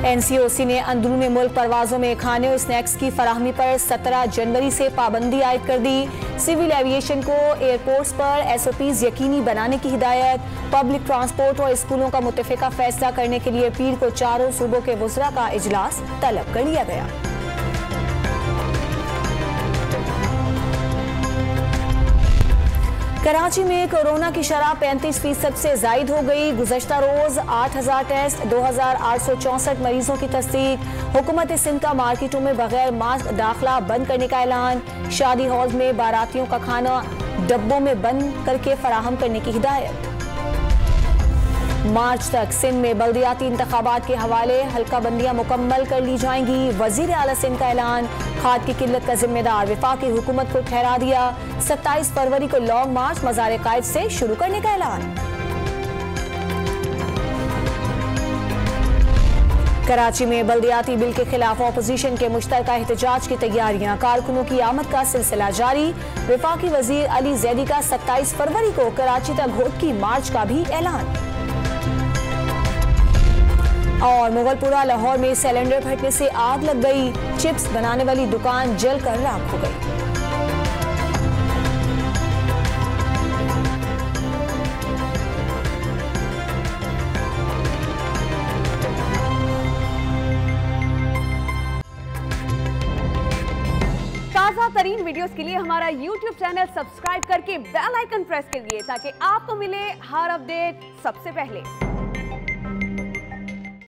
NCOC ने अंदरूनी मुल्क परवाजों में खाने और स्नैक्स की फराहमी पर 17 जनवरी से पाबंदी आयद कर दी। सिविल एविएशन को एयरपोर्ट्स पर SOPs यकीनी बनाने की हिदायत। पब्लिक ट्रांसपोर्ट और स्कूलों का मुत्तफिका फैसला करने के लिए पीर को चारों सूबों के वुज़रा का इजलास तलब कर लिया गया। कराची में कोरोना की शरह 35% से जायद हो गई। गुज़श्ता रोज 8000 टेस्ट, 2864 मरीजों की तस्दीक। हुकूमत सिंध का मार्केटों में बगैर मास्क दाखिला बंद करने का ऐलान। शादी हॉल में बारातियों का खाना डब्बों में बंद करके फराहम करने की हिदायत। मार्च तक सिंध में बल्दियाती इंतखाबात के हवाले हल्का बंदियां मुकम्मल कर ली जाएंगी। वजीर आला सिंध का ऐलान। खाद की किल्लत का जिम्मेदार वफाकी हुकूमत को ठहरा दिया। 27 फरवरी को लॉन्ग मार्च मज़ार कायद से शुरू करने का ऐलान। कराची में बल्दियाती बिल के खिलाफ अपोजिशन के मुश्तरका एहतजाज की तैयारियां। कारकुनों की आमद का सिलसिला जारी। वफाकी वजीर अली जैदी का 27 फरवरी को कराची तक घोट की मार्च का भी ऐलान। और मुगलपुरा लाहौर में सिलेंडर फटने से आग लग गई। चिप्स बनाने वाली दुकान जलकर राख हो गई। ताज़ा तरीन वीडियोस के लिए हमारा YouTube चैनल सब्सक्राइब करके बेल आइकन प्रेस करिए ताकि आपको मिले हर अपडेट सबसे पहले।